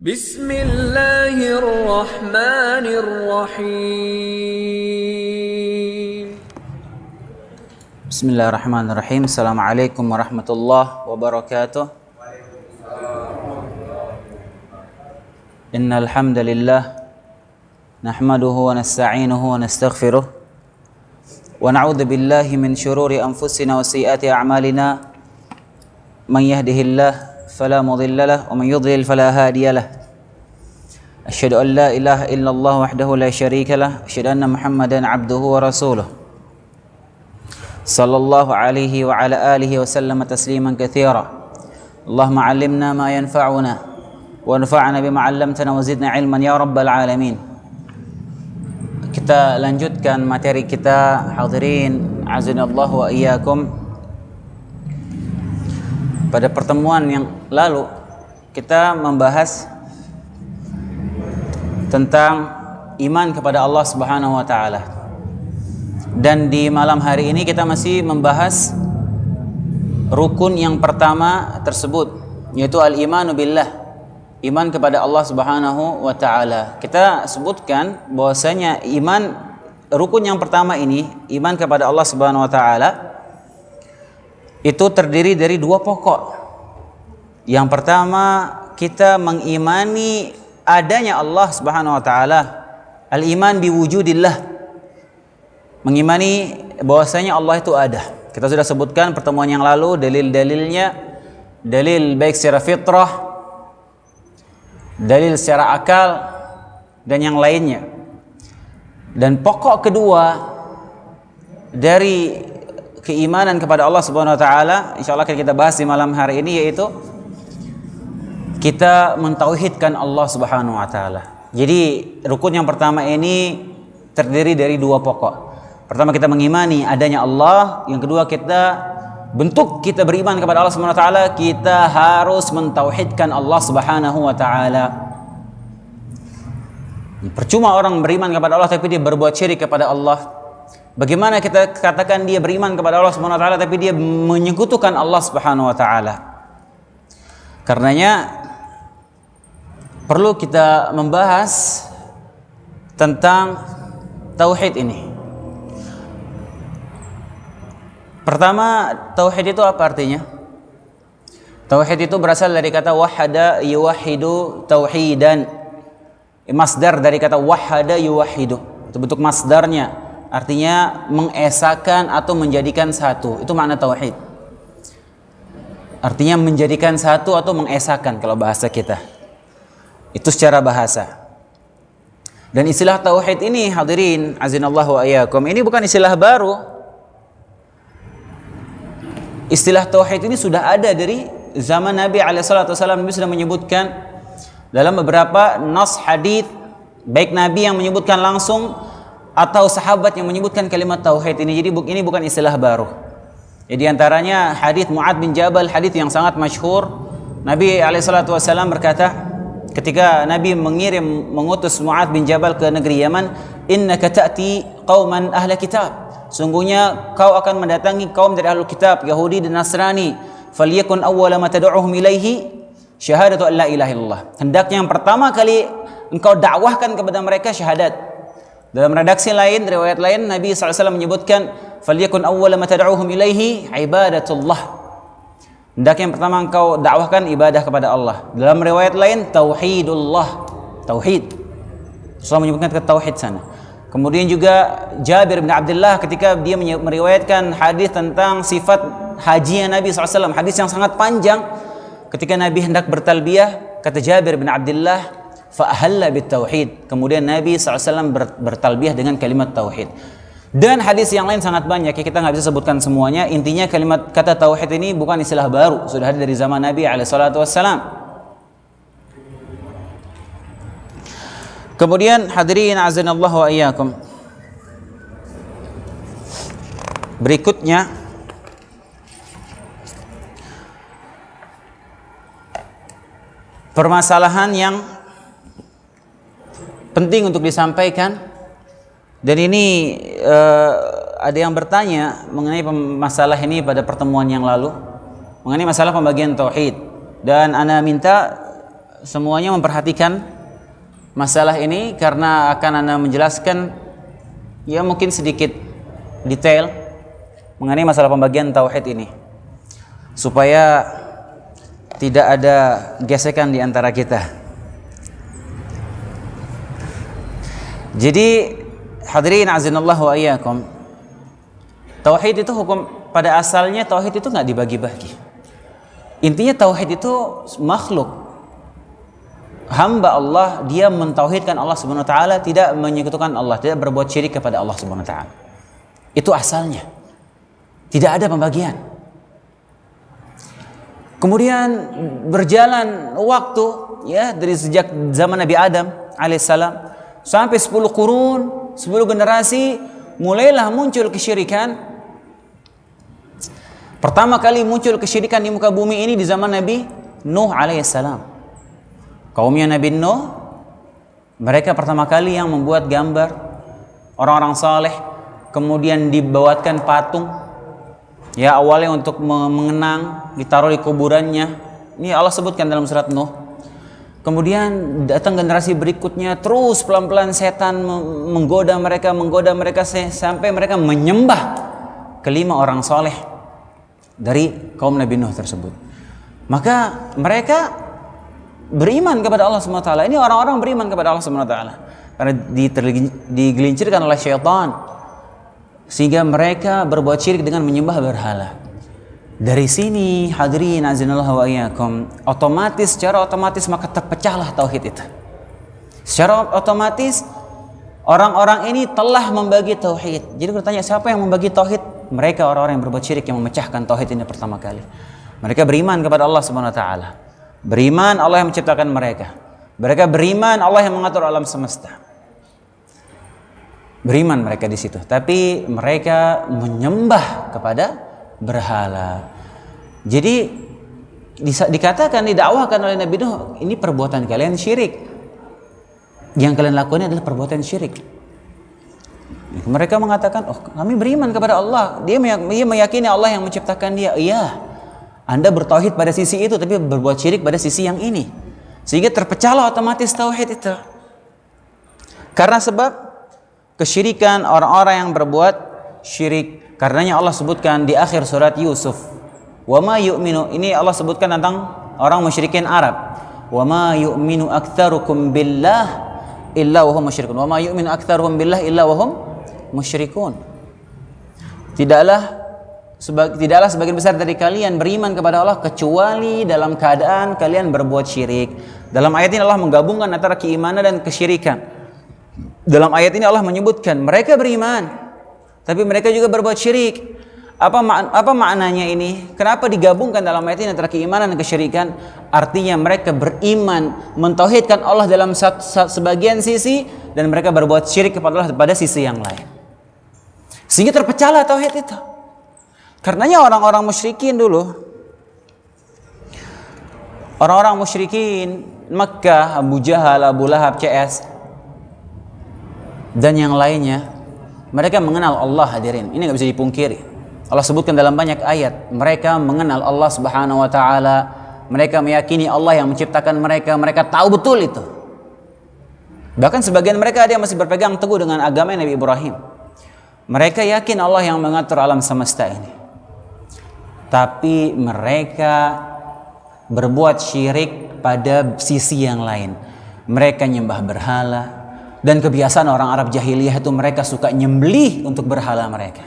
Bismillahirrahmanirrahim. Bismillahirrahmanirrahim. Assalamualaikum warahmatullahi wabarakatuh. Innal hamdalillah nahmaduhu wa nasta'inuhu wa nastaghfiruh wa na'udzu billahi min shururi anfusina wa sayyiati a'malina. Man yahdihillahu fala mudilla lahu wa man yudlil fala hadiya lahu. Asyhadu an la ilaha illallah wahdahu la syarika lahu, asyhadu anna Muhammadan 'abduhu wa rasuluh. Sallallahu alaihi wa ala alihi wa sallama tasliman katsira. Allahumma 'allimna ma yanfa'una wa anfa'na bima 'allamtana wa zidna 'ilman ya rabbal alamin. Kita lanjutkan materi kita, hadirin azanallahu wa iyyakum. Pada pertemuan yang lalu kita membahas tentang iman kepada Allah Subhanahu wa taala. Dan di malam hari ini kita masih membahas rukun yang pertama tersebut, yaitu al-imanu billah, iman kepada Allah Subhanahu wa taala. Kita sebutkan bahwasanya iman, rukun yang pertama ini, iman kepada Allah Subhanahu wa taala, itu terdiri dari dua pokok. Yang pertama, kita mengimani adanya Allah Subhanahu wa taala, al-iman biwujudillah, mengimani bahwasanya Allah itu ada. Kita sudah sebutkan pertemuan yang lalu dalil-dalilnya, dalil baik secara fitrah, dalil secara akal, dan yang lainnya. Dan pokok kedua dari keimanan kepada Allah Subhanahu wa taala, insyaallah akan kita bahas di malam hari ini, yaitu kita mentauhidkan Allah Subhanahu wa taala. Jadi rukun yang pertama ini terdiri dari dua pokok. Pertama, kita mengimani adanya Allah. Yang kedua, bentuk kita beriman kepada Allah Subhanahu wa taala, kita harus mentauhidkan Allah Subhanahu wa taala. Percuma orang beriman kepada Allah tapi dia berbuat syirik kepada Allah. Bagaimana kita katakan dia beriman kepada Allah Subhanahu wa taala tapi dia menyekutukan Allah Subhanahu wa taala? Karenanya perlu kita membahas tentang tauhid ini. Pertama, tauhid itu apa artinya? Tauhid itu berasal dari kata wahada yuwahidu tauhidan. Masdar dari kata wahada yuwahidu. Itu bentuk masdarnya. Artinya mengesakan atau menjadikan satu. Itu makna tauhid. Artinya menjadikan satu atau mengesakan kalau bahasa kita. Itu secara bahasa. Dan istilah tauhid ini, hadirin azinallahu wa iyyakum, ini bukan istilah baru. Istilah tauhid ini sudah ada dari zaman Nabi alaihi salatu wasallam. Nabi sudah menyebutkan dalam beberapa nas hadis, baik Nabi yang menyebutkan langsung atau sahabat yang menyebutkan kalimat tauhid ini. Jadi ini bukan istilah baru. Jadi antaranya hadis Mu'adz bin Jabal, hadis yang sangat masyhur. Nabi alaihi salatu wasallam berkata, ketika Nabi mengutus Mu'adz bin Jabal ke negeri Yaman, innaka ta'ti qauman ahla kitab, sungguhnya kau akan mendatangi kaum dari ahlul kitab, Yahudi dan Nasrani. Falyakun awwala ma tad'uhum ilaihi syahadatu an la ilaha illallah, hendaknya yang pertama kali engkau dakwahkan kepada mereka syahadat. Dalam redaksi lain, riwayat lain, Nabi SAW menyebutkan falyakun awwala ma tad'uhum ilaihi ibadatullah, hendaknya yang pertama engkau dakwahkan ibadah kepada Allah. Dalam riwayat lain, tauhidullah, tauhid. Rasulullah menyebutkan kata tauhid sana. Kemudian juga Jabir bin Abdullah ketika dia meriwayatkan hadis tentang sifat haji Nabi SAW, hadis yang sangat panjang. Ketika Nabi hendak bertalbiyah, kata Jabir bin Abdullah, fa'ahalla bitauhid. Kemudian Nabi SAW bertalbiyah dengan kalimat tauhid. Dan hadis yang lain sangat banyak, ya kita nggak bisa sebutkan semuanya. Intinya kalimat kata tauhid ini bukan istilah baru, sudah ada dari zaman Nabi alaihi salatu wassalam. Kemudian hadirin azanallahu wa iyyakum, berikutnya permasalahan yang penting untuk disampaikan. Dan ini ada yang bertanya mengenai masalah ini pada pertemuan yang lalu, mengenai masalah pembagian tauhid. Dan ana minta semuanya memperhatikan masalah ini karena akan Anda menjelaskan ya mungkin sedikit detail mengenai masalah pembagian tauhid ini supaya tidak ada gesekan di antara kita. Jadi hadirin azinallahu wa iyyakum, tauhid itu hukum pada asalnya tauhid itu nggak dibagi-bagi. Intinya tauhid itu makhluk, hamba Allah, dia mentauhidkan Allah Subhanahu wa taala, tidak menyekutukan Allah, tidak berbuat syirik kepada Allah Subhanahu wa taala. Itu asalnya. Tidak ada pembagian. Kemudian berjalan waktu ya dari sejak zaman Nabi Adam alaihissalam sampai 10 kurun, 10 generasi, mulailah muncul kesyirikan. Pertama kali muncul kesyirikan di muka bumi ini di zaman Nabi Nuh alaihissalam. Kaumnya Nabi Nuh, mereka pertama kali yang membuat gambar orang-orang saleh, kemudian dibuatkan patung. Ya, awalnya untuk mengenang, ditaruh di kuburannya. Ini Allah sebutkan dalam surat Nuh. Kemudian datang generasi berikutnya, terus pelan-pelan setan menggoda mereka sampai mereka menyembah kelima orang soleh dari kaum Nabi Nuh tersebut. Maka mereka beriman kepada Allah SWT. Ini orang-orang beriman kepada Allah SWT karena digelincirkan oleh syaitan, sehingga mereka berbuat syirik dengan menyembah berhala. Dari sini hadirin azinallahu wa iyyakum, secara otomatis maka terpecahlah tauhid itu. Secara otomatis orang-orang ini telah membagi tauhid. Jadi bertanya, siapa yang membagi tauhid? Mereka orang-orang yang berbuat syirik yang memecahkan tauhid ini pertama kali. Mereka beriman kepada Allah Subhanahu wa taala. Beriman Allah yang menciptakan mereka. Mereka beriman Allah yang mengatur alam semesta. Beriman mereka di situ, tapi mereka menyembah kepada berhala. Jadi dikatakan, didakwahkan oleh Nabi Nuh, ini perbuatan kalian syirik. Yang kalian lakukan adalah perbuatan syirik. Mereka mengatakan, oh kami beriman kepada Allah. Dia meyakini Allah yang menciptakan dia. Iya, Anda bertauhid pada sisi itu, tapi berbuat syirik pada sisi yang ini. Sehingga terpecahlah otomatis tauhid itu. Karena sebab kesyirikan orang-orang yang berbuat syirik. Karenanya Allah sebutkan di akhir surat Yusuf, wa ma yu'minu, ini Allah sebutkan tentang orang musyrikin Arab. Wa ma yu'minu aktsarukum billah illa wa hum musyrikun. Wa ma yu'minu aktsaruhum billah illa wa hum musyrikun. Tidaklah sebagian besar dari kalian beriman kepada Allah kecuali dalam keadaan kalian berbuat syirik. Dalam ayat ini Allah menggabungkan antara keimanan dan kesyirikan. Dalam ayat ini Allah menyebutkan mereka beriman, tapi mereka juga berbuat syirik. Apa maknanya ini? Kenapa digabungkan dalam ayat ini antara keimanan dan kesyirikan? Artinya mereka beriman, mentauhidkan Allah dalam sebagian sisi, dan mereka berbuat syirik kepada Allah pada sisi yang lain. Sehingga terpecahlah tauhid itu. Karenanya orang-orang musyrikin dulu, orang-orang musyrikin Makkah, Abu Jahal, Abu Lahab, CS dan yang lainnya, mereka mengenal Allah hadirin. Ini nggak bisa dipungkiri. Allah sebutkan dalam banyak ayat, mereka mengenal Allah Subhanahu wa taala. Mereka meyakini Allah yang menciptakan mereka. Mereka tahu betul itu. Bahkan sebagian mereka ada yang masih berpegang teguh dengan agama Nabi Ibrahim. Mereka yakin Allah yang mengatur alam semesta ini. Tapi mereka berbuat syirik pada sisi yang lain. Mereka nyembah berhala. Dan kebiasaan orang Arab jahiliyah itu mereka suka nyembelih untuk berhala mereka.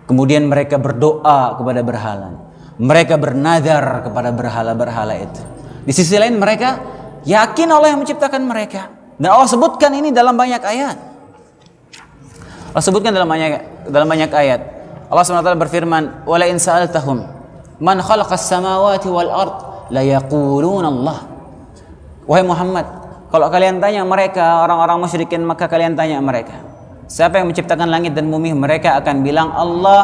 Kemudian mereka berdoa kepada berhala. Mereka bernadar kepada berhala-berhala itu. Di sisi lain mereka yakin Allah yang menciptakan mereka. Dan Allah sebutkan ini dalam banyak ayat. Allah sebutkan dalam banyak ayat. Allah SWT berfirman, "Wa la in sa'altahum man khalaqas samawati wal ard la yaquluna Allah." Wahai Muhammad, kalau kalian tanya mereka, orang-orang musyrikin, maka kalian tanya mereka, siapa yang menciptakan langit dan bumi? Mereka akan bilang Allah.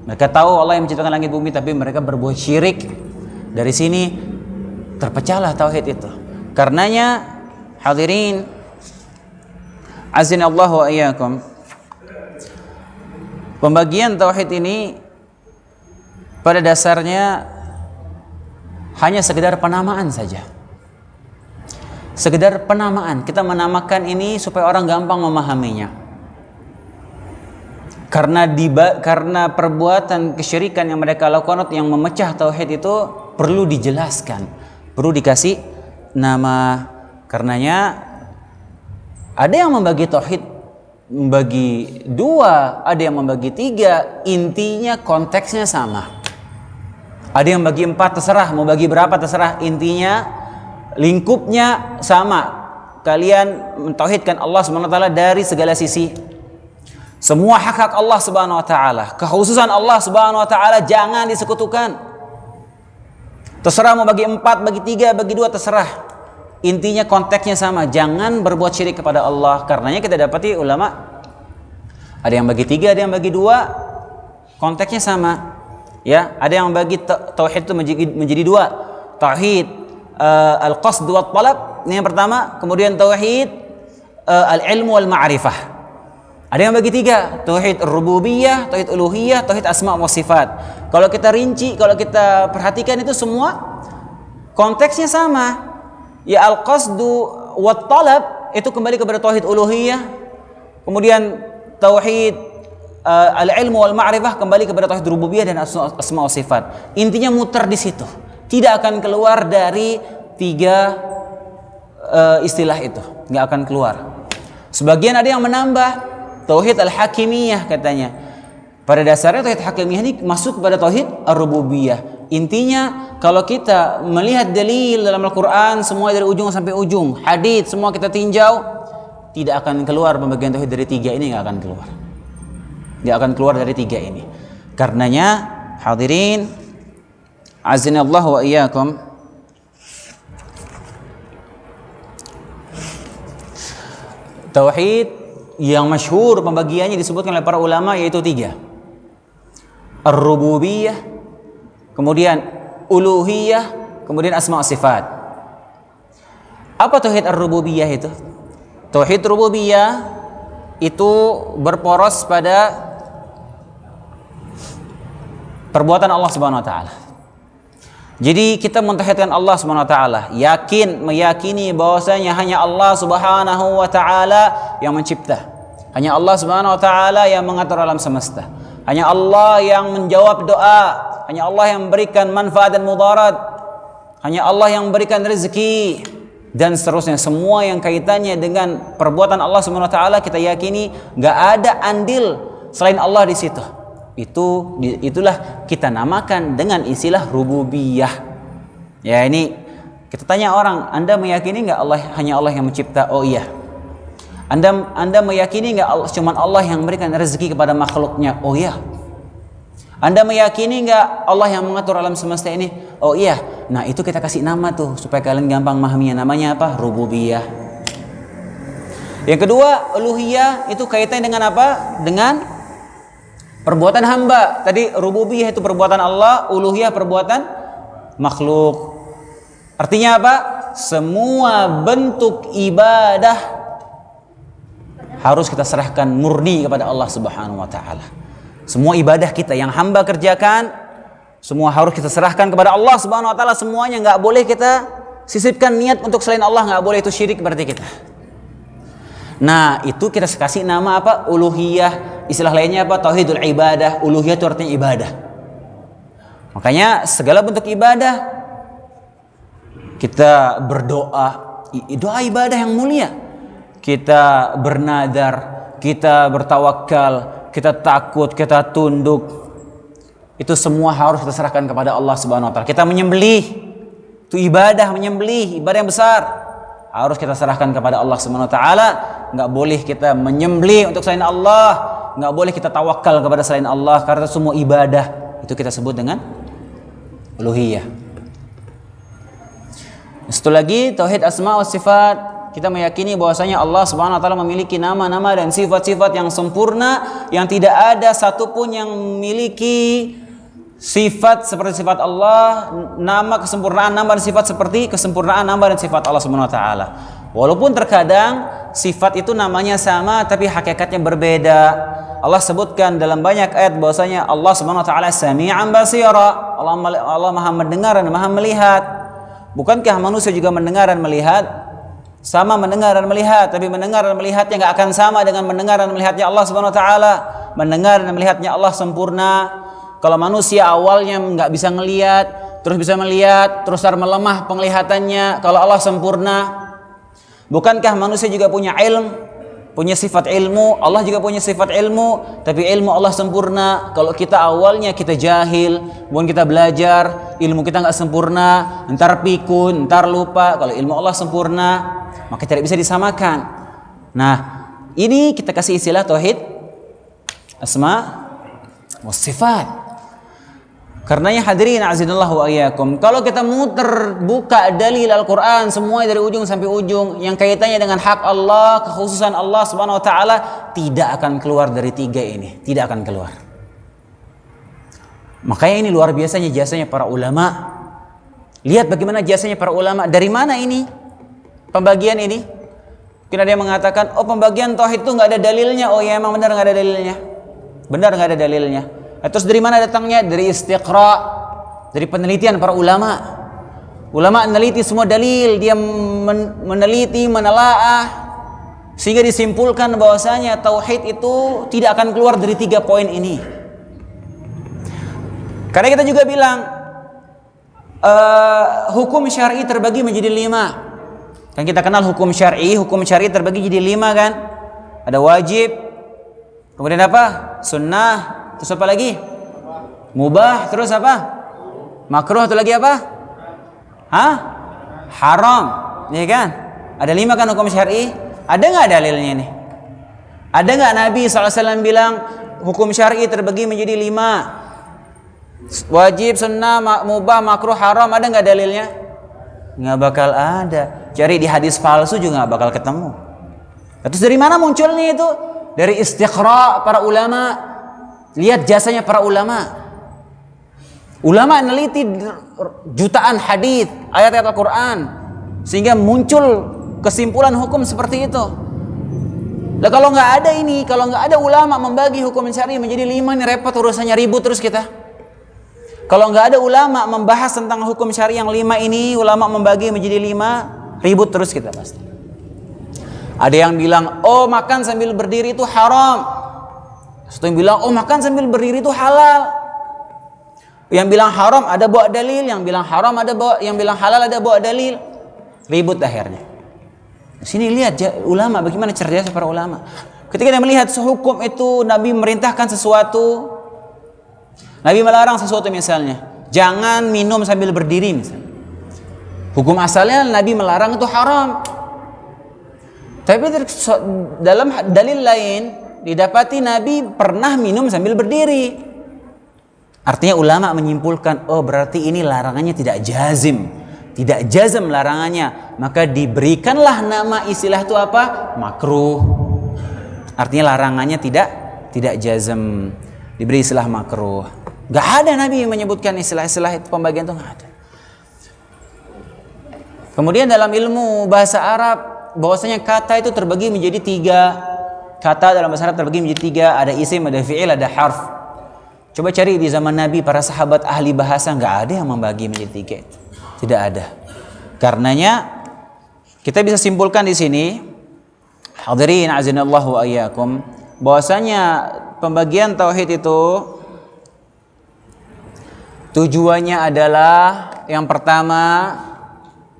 Mereka tahu Allah yang menciptakan langit bumi, tapi mereka berbuat syirik. Dari sini terpecahlah tauhid itu. Karenanya hadirin azinallahu wa iyyakum, pembagian tauhid ini pada dasarnya hanya sekedar penamaan saja. Sekedar penamaan, kita menamakan ini supaya orang gampang memahaminya. Karena perbuatan kesyirikan yang mereka lakukan yang memecah tauhid itu perlu dijelaskan, perlu dikasih nama. Karenanya ada yang membagi tauhid membagi dua, ada yang membagi tiga, intinya konteksnya sama. Ada yang bagi 4, terserah mau bagi berapa terserah, intinya lingkupnya sama. Kalian mentauhidkan Allah Subhanahu wa taala dari segala sisi. Semua hak-hak Allah Subhanahu wa taala, kekhususan Allah Subhanahu wa taala jangan disekutukan. Terserah mau bagi 4, bagi 3, bagi 2 terserah. Intinya konteksnya sama, jangan berbuat syirik kepada Allah. Karenanya kita dapati ulama ada yang bagi 3, ada yang bagi 2, konteksnya sama. Ya, ada yang bagi tauhid itu menjadi 2. Tauhid al-qasd wa talab, ini yang pertama. Kemudian tauhid al-ilmu wal ma'rifah. Ada yang bagi 3, tauhid rububiyah, tauhid uluhiyah, tauhid asma wa sifat. Kalau kita rinci, kalau kita perhatikan itu semua konteksnya sama. Ya, al-qasdu wa talab itu kembali kepada tauhid uluhiyah. Kemudian tauhid al-ilmu wal ma'rifah kembali kepada tauhid rububiyah dan asma wa sifat. Intinya muter di situ. Tidak akan keluar dari 3 istilah itu, nggak akan keluar. Sebagian ada yang menambah tauhid al-hakimiyah katanya. Pada dasarnya tauhid hakimiyah ini masuk kepada tauhid ar-rububiyah. Intinya kalau kita melihat dalil dalam Al-Qur'an semua dari ujung sampai ujung, hadits semua kita tinjau, tidak akan keluar pembagian tauhid dari 3 ini, nggak akan keluar. Nggak akan keluar dari 3 ini. Karenanya hadirin azinallah wa iyyakum, tauhid yang masyhur pembagiannya disebutkan oleh para ulama yaitu 3. Ar-rububiyah, kemudian uluhiyah, kemudian asma wa sifat. Apa tauhid ar-rububiyah itu? Tauhid rububiyah itu berporos pada perbuatan Allah Subhanahu wa taala. Jadi kita mentauhidkan Allah Subhanahu wa taala, meyakini bahwasanya hanya Allah Subhanahu wa taala yang mencipta. Hanya Allah Subhanahu wa taala yang mengatur alam semesta. Hanya Allah yang menjawab doa, hanya Allah yang memberikan manfaat dan mudarat. Hanya Allah yang memberikan rezeki dan seterusnya. Semua yang kaitannya dengan perbuatan Allah Subhanahu wa taala kita yakini enggak ada andil selain Allah di situ. Itulah kita namakan dengan istilah rububiyah. Ya, ini kita tanya orang, Anda meyakini enggak hanya Allah yang mencipta? Oh iya. Anda meyakini enggak cuma Allah yang memberikan rezeki kepada makhluknya? Oh iya. Anda meyakini enggak Allah yang mengatur alam semesta ini? Oh iya. Nah, itu kita kasih nama tuh supaya kalian gampang memahaminya. Namanya apa? Rububiyah. Yang kedua, uluhiyah itu kaitannya dengan apa? Dengan perbuatan hamba. Tadi rububiyah itu perbuatan Allah, uluhiyah perbuatan makhluk. Artinya apa? Semua bentuk ibadah harus kita serahkan murni kepada Allah Subhanahu wa taala. Semua ibadah kita yang hamba kerjakan, semua harus kita serahkan kepada Allah Subhanahu wa taala semuanya, enggak boleh kita sisipkan niat untuk selain Allah, enggak boleh, itu syirik berarti kita. Nah, itu kita kasih nama apa? Uluhiyah. Istilah lainnya apa? Tauhidul ibadah. Uluhiyah itu artinya ibadah. Makanya segala bentuk ibadah kita berdoa, doa ibadah yang mulia. Kita bernadar, kita bertawakal, kita takut, kita tunduk. Itu semua harus kita serahkan kepada Allah Subhanahu wa taala. Kita menyembelih, itu ibadah, menyembelih, ibadah yang besar. Harus kita serahkan kepada Allah Subhanahu wa taala. Enggak boleh kita menyembelih untuk selain Allah, enggak boleh kita tawakal kepada selain Allah, karena semua ibadah itu kita sebut dengan uluhiyah. Setelah lagi tauhid asma wa sifat. Kita meyakini bahwasanya Allah Subhanahu wa taala memiliki nama-nama dan sifat-sifat yang sempurna, yang tidak ada satupun yang memiliki sifat seperti sifat Allah, nama kesempurnaan nama dan sifat seperti kesempurnaan nama dan sifat Allah Subhanahu wa taala. Walaupun terkadang sifat itu namanya sama tapi hakikatnya berbeda. Allah sebutkan dalam banyak ayat bahwasanya Allah Subhanahu wa taala Sami'an basira. Allah Maha mendengar dan Maha melihat. Bukankah manusia juga mendengar dan melihat? Sama mendengar dan melihat, tapi mendengar dan melihatnya enggak akan sama dengan mendengar dan melihatnya Allah Subhanahu wa taala. Mendengar dan melihatnya Allah sempurna. Kalau manusia awalnya enggak bisa ngelihat, terus bisa melihat, terus melemah penglihatannya. Kalau Allah sempurna. Bukankah manusia juga punya ilmu, punya sifat ilmu? Allah juga punya sifat ilmu, tapi ilmu Allah sempurna. Kalau kita awalnya kita jahil, bukan kita belajar, ilmu kita nggak sempurna, ntar pikun, ntar lupa. Kalau ilmu Allah sempurna, maka tidak bisa disamakan. Nah, ini kita kasih istilah tauhid asma wa sifat. Karenanya hadirin azinallahu wa iyyakum, kalau kita muter buka dalil Al-Qur'an semua dari ujung sampai ujung yang kaitannya dengan hak Allah, kekhususan Allah Subhanahu wa taala, tidak akan keluar dari tiga ini, tidak akan keluar. Makanya ini luar biasanya jasanya para ulama. Lihat bagaimana jasanya para ulama. Dari mana ini pembagian ini? Mungkin ada yang mengatakan, oh pembagian tauhid itu nggak ada dalilnya. Oh ya emang benar nggak ada dalilnya. Benar nggak ada dalilnya. Terus dari mana datangnya? Dari istiqra, dari penelitian para ulama. Ulama meneliti semua dalil, dia meneliti, menelaah, sehingga disimpulkan bahwasanya tauhid itu tidak akan keluar dari 3 poin ini. Karena kita juga bilang hukum syar'i terbagi menjadi 5. Kan kita kenal hukum syar'i terbagi jadi 5 kan? Ada wajib, kemudian apa? Sunnah. Terus apa lagi? Mubah. Terus apa? Makruh. Atau lagi apa? Hah? Haram. Ya kan? Ada 5 kan hukum syar'i? Ada nggak dalilnya nih? Ada nggak Nabi SAW bilang hukum syar'i terbagi menjadi 5? Wajib, sunnah, mubah, makruh, haram. Ada nggak dalilnya? Nggak bakal ada. Cari di hadis palsu juga nggak bakal ketemu. Terus dari mana munculnya itu? Dari istiqra para ulama. Lihat jasanya para ulama. Ulama meneliti jutaan hadis, ayat-ayat Al-Qur'an sehingga muncul kesimpulan hukum seperti itu. Lah kalau nggak ada ini, kalau nggak ada ulama membagi hukum syar'i menjadi 5, ini repot urusannya, ribut terus kita. Kalau nggak ada ulama membahas tentang hukum syar'i yang 5 ini, ulama membagi menjadi 5, ribut terus kita pasti. Ada yang bilang, oh makan sambil berdiri itu haram. Satu yang bilang, oh makan sambil berdiri itu halal. Yang bilang haram ada bawa dalil, yang bilang haram ada bawa, yang bilang halal ada bawa dalil. Ribut akhirnya. Sini lihat ulama bagaimana cerdas para ulama. Ketika dia melihat sehukum itu, Nabi merintahkan sesuatu, Nabi melarang sesuatu misalnya, jangan minum sambil berdiri misalnya. Hukum asalnya Nabi melarang itu haram. Tapi dalam dalil lain didapati Nabi pernah minum sambil berdiri. Artinya ulama menyimpulkan, oh berarti ini larangannya tidak jazim, tidak jazm larangannya, maka diberikanlah nama istilah itu apa? Makruh. Artinya larangannya tidak jazm, diberi istilah makruh. Gak ada Nabi yang menyebutkan istilah-istilah itu, pembagian itu gak ada. Kemudian dalam ilmu bahasa Arab, bahwasanya kata itu terbagi menjadi 3. Kata dalam bahasa Arab terbagi menjadi 3, ada isim, ada fi'il, ada harf. Coba cari di zaman Nabi para sahabat ahli bahasa, nggak ada yang membagi menjadi 3. Tidak ada. Karenanya kita bisa simpulkan di sini, hadirin azinallahu wa iyyakum, bahwasanya pembagian tauhid itu tujuannya adalah yang pertama,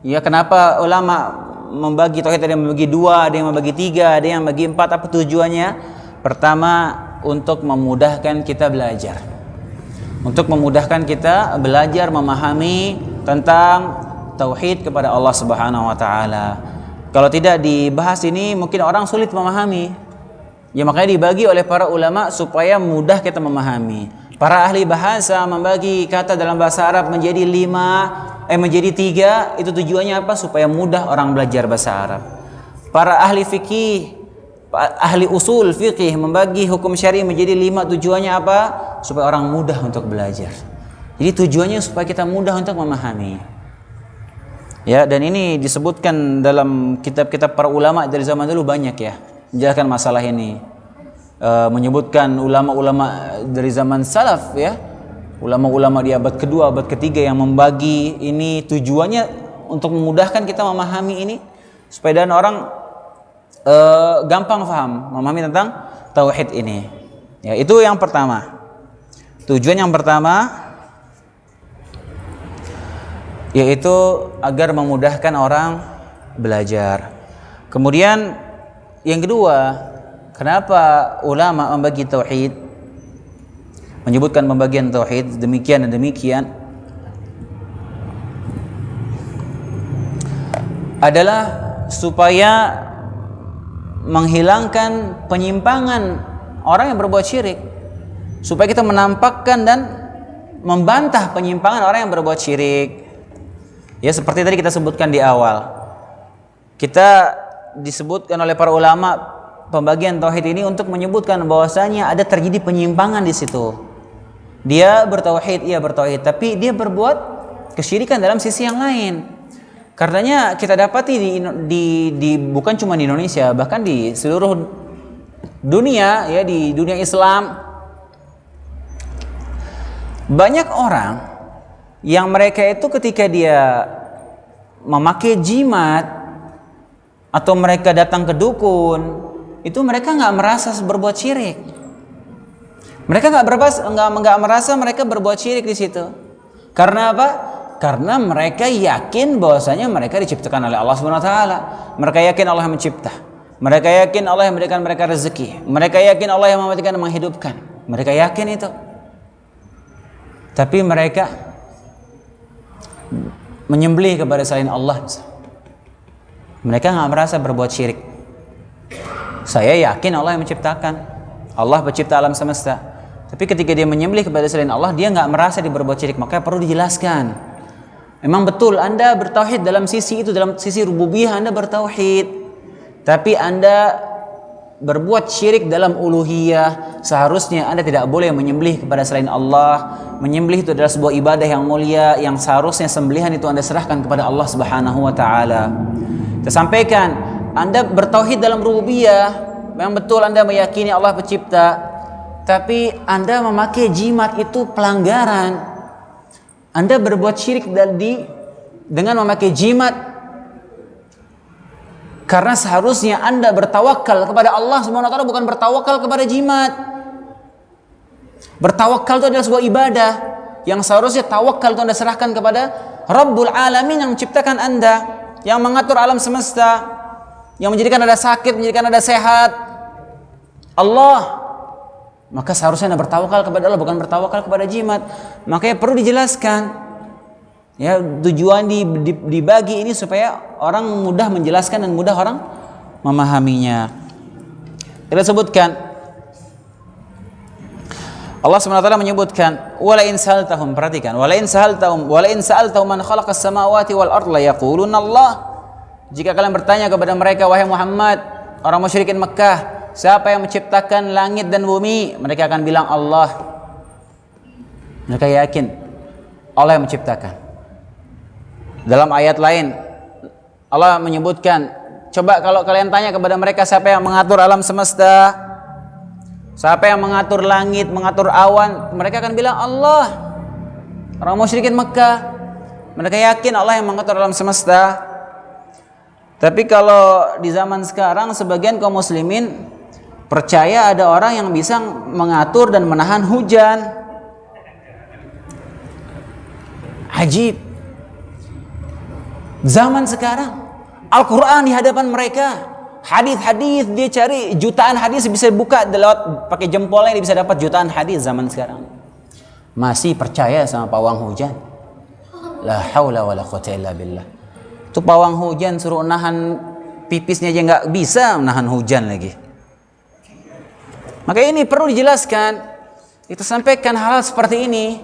ya kenapa ulama membagi tauhid, ada yang membagi 2, ada yang membagi 3, ada yang membagi 4. Apa tujuannya? Pertama, untuk memudahkan kita belajar. Untuk memudahkan kita belajar memahami tentang tauhid kepada Allah Subhanahu wa taala. Kalau tidak dibahas ini mungkin orang sulit memahami. Ya makanya dibagi oleh para ulama supaya mudah kita memahami. Para ahli bahasa membagi kata dalam bahasa Arab menjadi 3, itu tujuannya apa? Supaya mudah orang belajar bahasa Arab. Para ahli fikih, ahli usul fikih membagi hukum syar'i menjadi 5, tujuannya apa? Supaya orang mudah untuk belajar. Jadi tujuannya supaya kita mudah untuk memahami. Ya, dan ini disebutkan dalam kitab-kitab para ulama dari zaman dulu banyak ya, menjelaskan masalah ini. Menyebutkan ulama-ulama dari zaman salaf ya, ulama-ulama di abad kedua, abad ketiga yang membagi ini tujuannya untuk memudahkan kita memahami ini supaya dan orang gampang paham memahami tentang tauhid ini. Ya, itu yang pertama. Tujuan yang pertama yaitu agar memudahkan orang belajar. Kemudian yang kedua, kenapa ulama membagi tauhid? Menyebutkan pembagian tauhid demikian dan demikian adalah supaya menghilangkan penyimpangan orang yang berbuat syirik, supaya kita menampakkan dan membantah penyimpangan orang yang berbuat syirik. Ya, seperti tadi kita sebutkan di awal, kita disebutkan oleh para ulama pembagian tauhid ini untuk menyebutkan bahwasanya ada terjadi penyimpangan di situ. Dia bertauhid, ia bertauhid, tapi dia berbuat kesyirikan dalam sisi yang lain. Karenanya kita dapati di bukan cuma di Indonesia, bahkan di seluruh dunia ya, di dunia Islam banyak orang yang mereka itu ketika dia memakai jimat atau mereka datang ke dukun, itu mereka nggak merasa berbuat syirik. Mereka nggak merasa mereka berbuat syirik di situ. Karena apa? Karena mereka yakin bahwasanya mereka diciptakan oleh Allah Subhanahu wa taala. Mereka yakin Allah yang mencipta. Mereka yakin Allah yang memberikan mereka rezeki. Mereka yakin Allah yang mematikan dan menghidupkan. Mereka yakin itu. Tapi mereka menyembelih kepada selain Allah. Mereka nggak merasa berbuat syirik. Saya yakin Allah yang menciptakan, Allah pencipta alam semesta. Tapi ketika dia menyembelih kepada selain Allah, dia nggak merasa dia berbuat syirik. Maka perlu dijelaskan. Memang betul Anda bertauhid dalam sisi itu, dalam sisi rububiyah Anda bertauhid. Tapi Anda berbuat syirik dalam uluhiyah. Seharusnya Anda tidak boleh menyembelih kepada selain Allah. Menyembelih itu adalah sebuah ibadah yang mulia, yang seharusnya sembelihan itu Anda serahkan kepada Allah Subhanahu wa taala. Saya sampaikan, Anda bertauhid dalam rububiyah, memang betul Anda meyakini Allah pencipta, tapi Anda memakai jimat itu pelanggaran. Anda berbuat syirik dengan memakai jimat. Karena seharusnya Anda bertawakal kepada Allah Subhanahu wa taala, bukan bertawakal kepada jimat. Bertawakal itu adalah sebuah ibadah yang seharusnya tawakal itu Anda serahkan kepada Rabbul Alamin yang menciptakan Anda, yang mengatur alam semesta, yang menjadikan Anda sakit, menjadikan Anda sehat. Allah. Maka seharusnya Anda bertawakal kepada Allah, bukan bertawakal kepada jimat. Makanya perlu dijelaskan. Ya, tujuan dibagi ini supaya orang mudah menjelaskan dan mudah orang memahaminya. Kita sebutkan Allah SWT menyebutkan wala in sa'altahum, perhatikan, wala in sa'altahum man khalaqas samawati wal ard la yaquluna Allah. Jika kalian bertanya kepada mereka, wahai Muhammad, orang musyrikin Mekah, siapa yang menciptakan langit dan bumi? Mereka akan bilang Allah. Mereka yakin Allah yang menciptakan. Dalam ayat lain Allah menyebutkan, coba kalau kalian tanya kepada mereka siapa yang mengatur alam semesta, siapa yang mengatur langit, mengatur awan, mereka akan bilang Allah. Orang musyrikin Mekah, mereka yakin Allah yang mengatur alam semesta. Tapi kalau di zaman sekarang sebagian kaum muslimin percaya ada orang yang bisa mengatur dan menahan hujan. Ajib. Zaman sekarang Al-Quran di hadapan mereka, hadis-hadis dia cari, jutaan hadis bisa buka lewat pakai jempolnya, dia bisa dapat jutaan hadis. Zaman sekarang masih percaya sama pawang hujan. La haula wala quwwata illa billah. Itu pawang hujan suruh nahan pipisnya aja nggak bisa menahan hujan lagi. Maka ini perlu dijelaskan. Kita sampaikan hal seperti ini.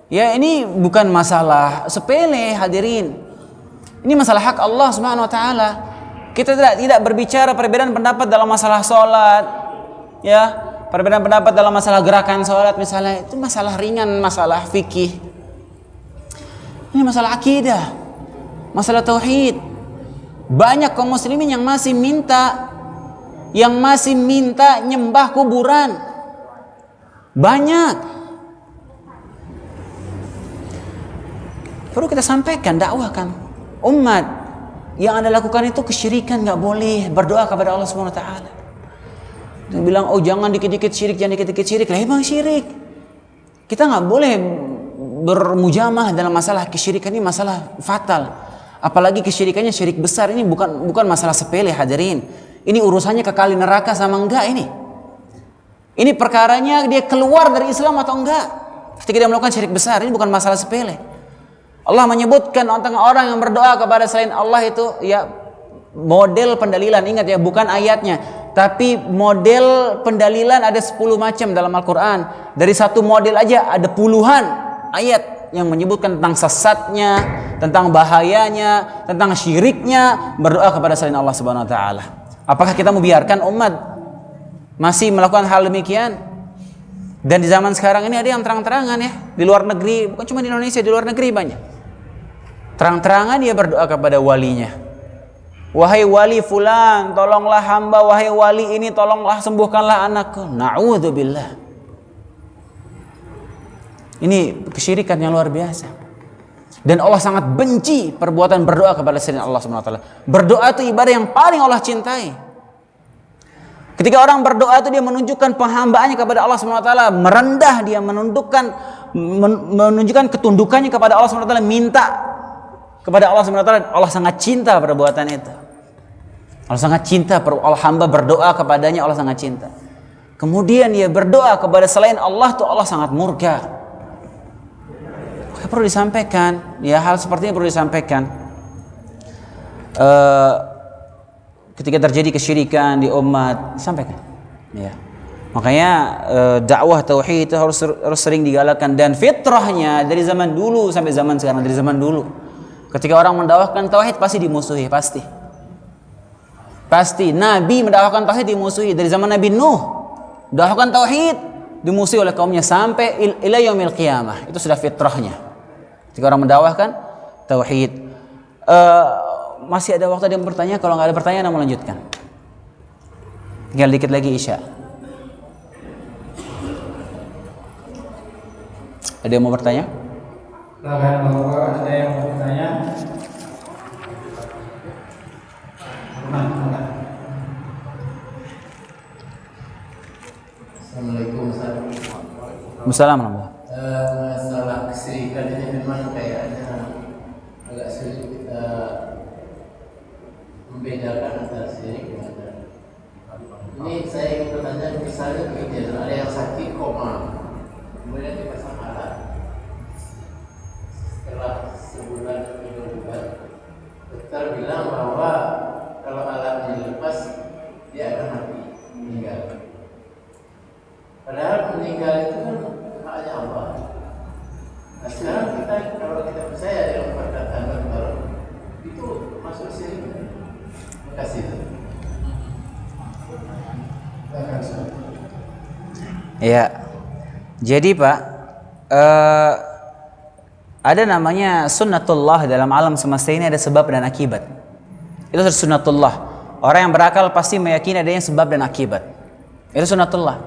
Ya, ini bukan masalah sepele hadirin. Ini masalah hak Allah Subhanahu wa taala. Kita tidak berbicara perbedaan pendapat dalam masalah salat. Ya, perbedaan pendapat dalam masalah gerakan salat misalnya, itu masalah ringan, masalah fikih. Ini masalah akidah. Masalah tauhid. Banyak kaum muslimin yang masih minta nyembah kuburan. Banyak. Perlu kita sampaikan, dakwahkan umat. Yang Anda lakukan itu kesyirikan, nggak boleh. Berdoa kepada Allah Subhanahu wa taala. Dia bilang, "Oh, jangan dikit-dikit syirik, jangan dikit-dikit syirik." Lah emang syirik. Kita nggak boleh bermujamah dalam masalah kesyirikan, ini masalah fatal. Apalagi kesyirikannya syirik besar, ini bukan masalah sepele, hadirin. Ini urusannya kekal neraka sama enggak ini. Ini perkaranya dia keluar dari Islam atau enggak. Ketika dia melakukan syirik besar, ini bukan masalah sepele. Allah menyebutkan tentang orang yang berdoa kepada selain Allah itu ya model pendalilan, ingat ya, bukan ayatnya, tapi model pendalilan ada 10 macam dalam Al-Quran. Dari satu model aja ada puluhan ayat yang menyebutkan tentang sesatnya, tentang bahayanya, tentang syiriknya berdoa kepada selain Allah Subhanahu wa taala. Apakah kita membiarkan umat masih melakukan hal demikian? Dan di zaman sekarang ini ada yang terang-terangan ya, di luar negeri, bukan cuma di Indonesia, di luar negeri banyak. Terang-terangan dia berdoa kepada walinya. Wahai wali fulan, tolonglah hamba. Wahai wali ini, tolonglah sembuhkanlah anakku. Na'udzubillah. Ini kesyirikan yang luar biasa. Dan Allah sangat benci perbuatan berdoa kepada selain Allah Subhanahu wa taala. Berdoa itu ibadah yang paling Allah cintai. Ketika orang berdoa itu dia menunjukkan penghambaannya kepada Allah Subhanahu wa taala, merendah, dia menunjukkan ketundukannya kepada Allah Subhanahu wa taala, minta kepada Allah Subhanahu wa taala. Allah sangat cinta perbuatan itu. Allah sangat cinta, Allah hamba berdoa kepadanya, Allah sangat cinta. Kemudian dia berdoa kepada selain Allah tuh Allah sangat murka. Perlu disampaikan, ya hal seperti ini perlu disampaikan. Ketika terjadi kesyirikan di umat, sampaikan. Ya. Makanya dakwah tauhid itu harus sering digalakkan, dan fitrahnya dari zaman dulu sampai zaman sekarang, dari zaman dulu. Ketika orang mendakwahkan tauhid pasti dimusuhi, pasti. Nabi mendakwahkan tauhid dimusuhi dari zaman Nabi Nuh. Mendakwahkan tauhid dimusuhi oleh kaumnya sampai ila yaumil qiyamah. Itu sudah fitrahnya. Ketika orang mendakwahkan tauhid. Masih ada waktu dia bertanya, kalau nggak ada pertanyaan mau lanjutkan. Tinggal dikit lagi Isya. Ada yang mau bertanya? Silakan Bapak, ada yang mau bertanya? Assalamualaikum warahmatullahi wabarakatuh. Assalamualaikum. Masalah kesyirikan ini memang kayaknya agak sulit kita membedakan antara syirik dengan ini. Saya ingin bertanya, misalnya begini, ada yang sakit koma, kemudian dipasang alat. Setelah sebulan atau 2 bulan, dokter bilang bahwa kalau alatnya dilepas dia akan mati, meninggal. Padahal meninggal itu kan haknya Allah. Nah sekarang kita, kalau kita percaya dengan perkataan baru itu masuk syirik. Terima kasih. Ya, jadi Pak, ada namanya sunnatullah dalam alam semesta ini, ada sebab dan akibat. Itu sunnatullah. Orang yang berakal pasti meyakini adanya sebab dan akibat. Itu sunnatullah.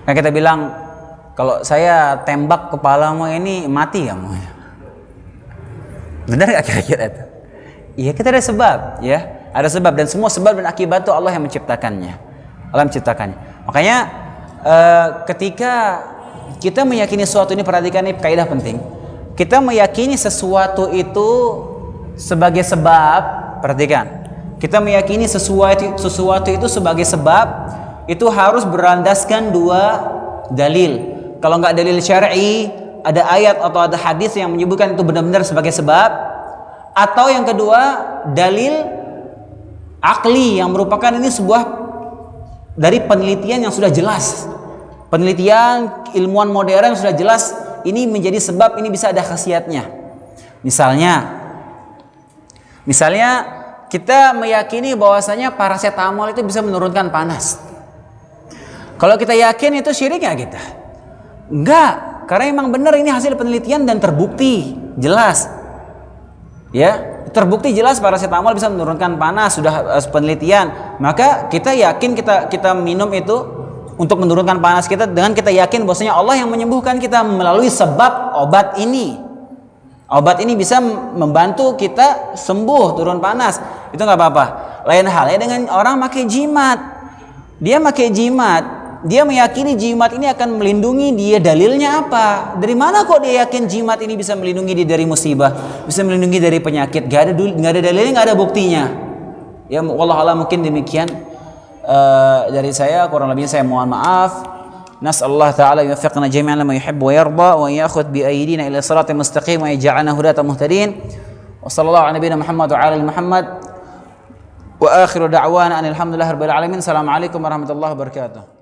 Nah kita bilang, kalau saya tembak kepalamu ini mati kamu. Benar nggak kira-kira itu? Iya, kita ada sebab, ya. Ada sebab, dan semua sebab dan akibat itu Allah yang menciptakannya. Allah menciptakannya. Makanya ketika kita meyakini sesuatu ini, perhatikan ini kaidah penting. Kita meyakini sesuatu itu sebagai sebab, perhatikan. Kita meyakini sesuatu itu sebagai sebab, itu harus berlandaskan 2 dalil. Kalau nggak dalil syar'i, ada ayat atau ada hadis yang menyebutkan itu benar-benar sebagai sebab, atau yang kedua dalil akli yang merupakan ini sebuah dari penelitian yang sudah jelas, penelitian ilmuwan modern yang sudah jelas ini menjadi sebab, ini bisa ada khasiatnya. Misalnya kita meyakini bahwasanya paracetamol itu bisa menurunkan panas. Kalau kita yakin itu syirik nggak kita? Enggak, karena memang benar ini hasil penelitian dan terbukti. jelas. Ya, terbukti jelas paracetamol bisa menurunkan panas, sudah penelitian. Maka kita yakin kita minum itu untuk menurunkan panas kita dengan kita yakin bahwasanya Allah yang menyembuhkan kita melalui sebab obat ini. Obat ini bisa membantu kita sembuh, turun panas. Itu nggak apa-apa. Lain halnya dengan orang pakai jimat. Dia pakai jimat, dia meyakini jimat ini akan melindungi dia. Dalilnya apa? Dari mana kok dia yakin jimat ini bisa melindungi dia dari musibah, bisa melindungi dari penyakit? Gak ada dalilnya, gak ada buktinya. Ya, wallahualam, mungkin demikian dari saya. Kurang lebihnya saya mohon maaf. Nas'alullah ta'ala yuwaffiqna jami'an lima yuhibbu wa yarda wa ya'khudh bi aydina ila siratal mustaqim wa yaj'alna hudatan muhtadin. Wa sallallahu ala nabiyyina Muhammad wa ala ali Muhammad. Wa akhiru da'wana alhamdulillahirabbil alamin. Assalamualaikum warahmatullahi wabarakatuh.